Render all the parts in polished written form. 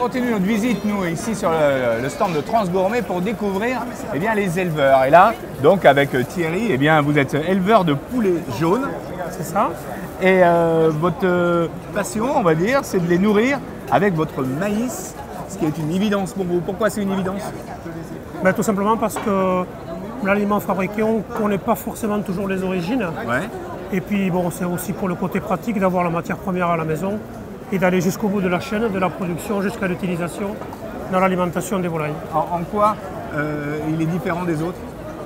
continue notre visite, nous, ici sur le stand de Transgourmet pour découvrir eh bien, les éleveurs. Et là, donc avec Thierry, eh bien, vous êtes éleveur de poulets jaunes, c'est ça. Et votre passion, on va dire, c'est de les nourrir avec votre maïs, ce qui est une évidence pour vous. Pourquoi c'est une évidence? Ben, tout simplement parce que l'aliment fabriqué, on ne connaît pas forcément toujours les origines. Ouais. Et puis bon, c'est aussi pour le côté pratique d'avoir la matière première à la maison et d'aller jusqu'au bout de la chaîne, de la production jusqu'à l'utilisation dans l'alimentation des volailles. En quoi il est différent des autres?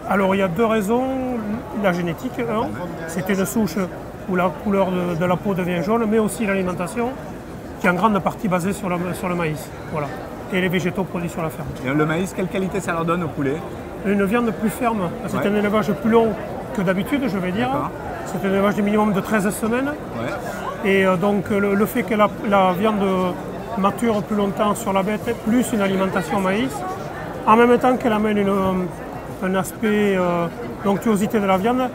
Alors il y a deux raisons. La génétique, c'est une souche où la couleur de la peau devient jaune, mais aussi l'alimentation qui est en grande partie basée sur le maïs. Voilà. Et les végétaux produits sur la ferme. Et le maïs, quelle qualité ça leur donne au poulet? Une viande plus ferme. C'est un élevage plus long que d'habitude, je vais dire. C'est un élevage de minimum de 13 semaines. Ouais. Et donc le fait que la viande mature plus longtemps sur la bête, plus une alimentation maïs, en même temps qu'elle amène un aspect d'onctuosité de la viande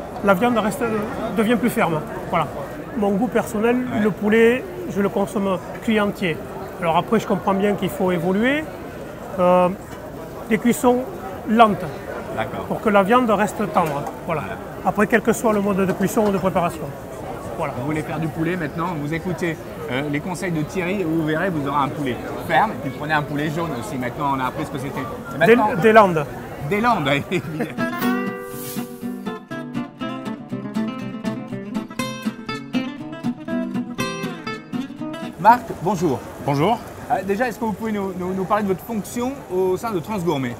devient plus ferme. Voilà. Mon goût personnel, le poulet, je le consomme cuit entier. Alors après, je comprends bien qu'il faut évoluer. Des cuissons lentes pour que la viande reste tendre. Voilà. Après, quel que soit le mode de cuisson ou de préparation. Voilà. Vous voulez faire du poulet maintenant, vous écoutez les conseils de Thierry et vous verrez, vous aurez un poulet ferme. Et puis prenez un poulet jaune aussi. Maintenant, on a appris ce que c'était. Des Landes. Des Landes, évidemment. Marc, bonjour. Bonjour. Déjà, est-ce que vous pouvez nous parler de votre fonction au sein de Transgourmet?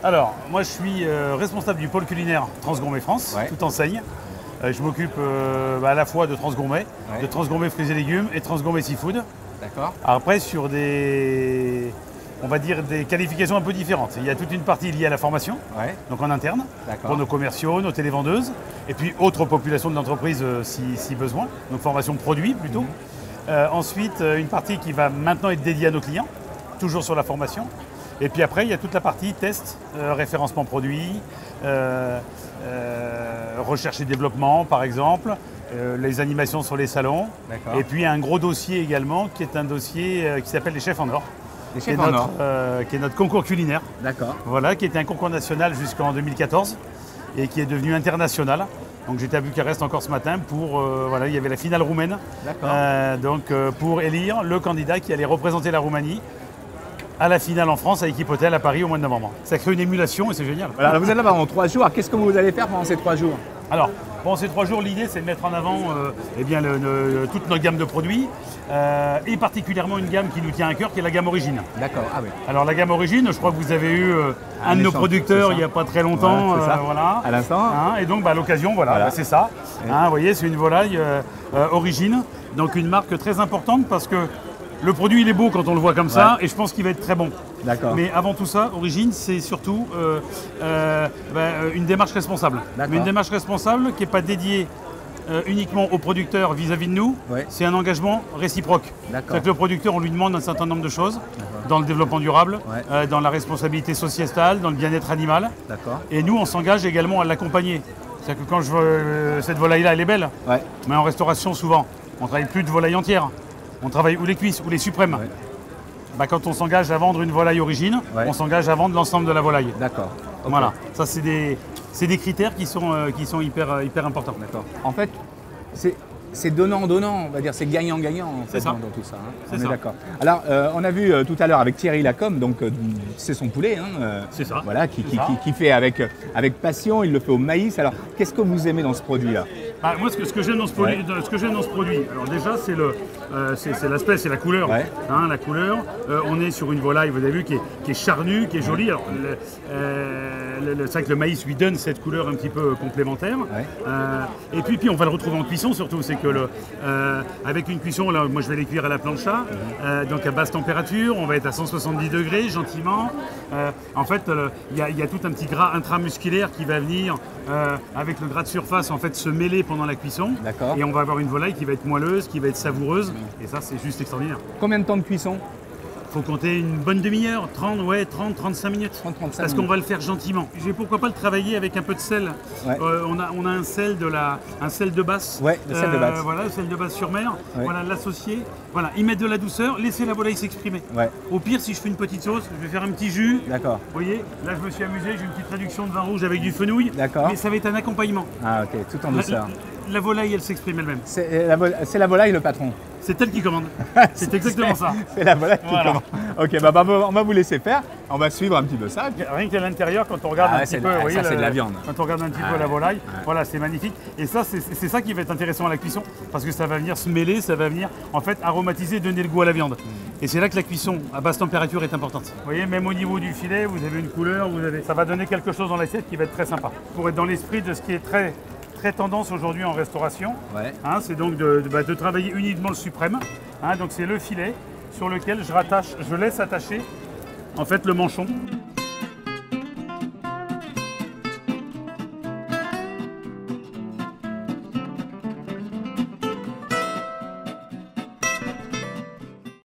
Alors, moi je suis responsable du pôle culinaire Transgourmet France, tout enseigne. Je m'occupe à la fois de Transgourmet, de Transgourmet fruits et légumes et Transgourmet seafood. D'accord. Après, sur des qualifications un peu différentes. Il y a toute une partie liée à la formation, donc en interne, pour nos commerciaux, nos télévendeuses, et puis autres populations de l'entreprise si besoin, donc formation produit plutôt. Ensuite, une partie qui va maintenant être dédiée à nos clients, toujours sur la formation. Et puis après, il y a toute la partie test, référencement produit, recherche et développement par exemple, les animations sur les salons. Et puis un gros dossier également qui est un dossier qui s'appelle les chefs en or. Les chefs en or. Qui est notre concours culinaire. D'accord. Voilà, qui était un concours national jusqu'en 2014 et qui est devenu international. Donc j'étais à Bucarest encore ce matin pour, il y avait la finale roumaine. Pour élire le candidat qui allait représenter la Roumanie à la finale en France avec Hippotel à Paris au mois de novembre. Ça crée une émulation et c'est génial. Voilà, vous êtes là pendant 3 jours. Qu'est-ce que vous allez faire pendant ces 3 jours? Alors, pendant ces 3 jours, l'idée c'est de mettre en avant toute notre gamme de produits et particulièrement une gamme qui nous tient à cœur qui est la gamme Origine. D'accord, ah oui. Alors la gamme Origine, je crois que vous avez eu un de nos producteurs il n'y a pas très longtemps. Voilà, à l'instant. Et donc à l'occasion, c'est ça. Vous voyez, c'est une volaille Origine, donc une marque très importante parce que le produit il est beau quand on le voit comme ça et je pense qu'il va être très bon. D'accord. Mais avant tout ça, Origine, c'est surtout une démarche responsable. Mais une démarche responsable qui n'est pas dédiée uniquement aux producteurs vis-à-vis de nous, c'est un engagement réciproque. C'est-à-dire que le producteur, on lui demande un certain nombre de choses dans le développement durable, dans la responsabilité sociétale, dans le bien-être animal. Et nous, on s'engage également à l'accompagner. C'est-à-dire que quand cette volaille-là, elle est belle, mais en restauration, souvent, on ne travaille plus de volaille entière. On travaille ou les cuisses ou les suprêmes. Quand on s'engage à vendre une volaille Origine, on s'engage à vendre l'ensemble de la volaille. D'accord. Voilà, ça c'est des critères qui sont hyper importants. D'accord. En fait, c'est donnant-donnant, on va dire, c'est gagnant-gagnant en fait, dans tout ça. On est d'accord. Alors, on a vu tout à l'heure avec Thierry Lacombe, donc c'est son poulet, c'est ça. Voilà, qui fait avec passion, il le fait au maïs. Alors, qu'est-ce que vous aimez dans ce produit-là? Moi, ce que j'aime dans ce produit, alors déjà, c'est l'aspect, c'est la couleur. La couleur, on est sur une volaille, vous avez vu, qui est charnue, qui est jolie. Alors, c'est vrai que le maïs lui donne cette couleur un petit peu complémentaire. Et puis, on va le retrouver en cuisson surtout. C'est que avec une cuisson, là, moi je vais les cuire à la plancha, donc à basse température, on va être à 170 degrés gentiment. En fait, il y a tout un petit gras intramusculaire qui va venir avec le gras de surface en fait se mêler pendant la cuisson. Et on va avoir une volaille qui va être moelleuse, qui va être savoureuse. Et ça, c'est juste extraordinaire. Combien de temps de cuisson? faut compter une bonne demi-heure, 30-35 minutes. 30-35 parce qu'on va le faire gentiment. Pourquoi pas le travailler avec un peu de sel. Ouais. On a un sel de basse. Ouais, le sel de basse. Voilà, le sel de basse sur mer. Ouais. Voilà, l'associer. Voilà, y mettre de la douceur, laisser la volaille s'exprimer. Ouais. Au pire, si je fais une petite sauce, je vais faire un petit jus. D'accord. Vous voyez, là je me suis amusé, j'ai une petite réduction de vin rouge avec du fenouil. D'accord. Mais ça va être un accompagnement. Ah ok, tout en douceur. La volaille, elle s'exprime elle-même. C'est la volaille le patron. C'est elle qui commande. C'est exactement ça. C'est la volaille qui Voilà. commande. Ok, bah, on va vous laisser faire. On va suivre un petit peu ça. Rien qu'à l'intérieur, quand on regarde un petit peu, vous voyez, c'est de la viande. Quand on regarde un petit peu la volaille, voilà, c'est magnifique. Et ça, c'est ça qui va être intéressant à la cuisson, parce que ça va venir se mêler, ça va venir en fait aromatiser, donner le goût à la viande. Et c'est là que la cuisson à basse température est importante. Vous voyez, même au niveau du filet, vous avez une couleur, ça va donner quelque chose dans l'assiette qui va être très sympa. Pour être dans l'esprit de ce qui est très tendance aujourd'hui en restauration, Ouais. hein, c'est donc de travailler uniquement le suprême. Hein, donc c'est le filet sur lequel je laisse attacher en fait le manchon.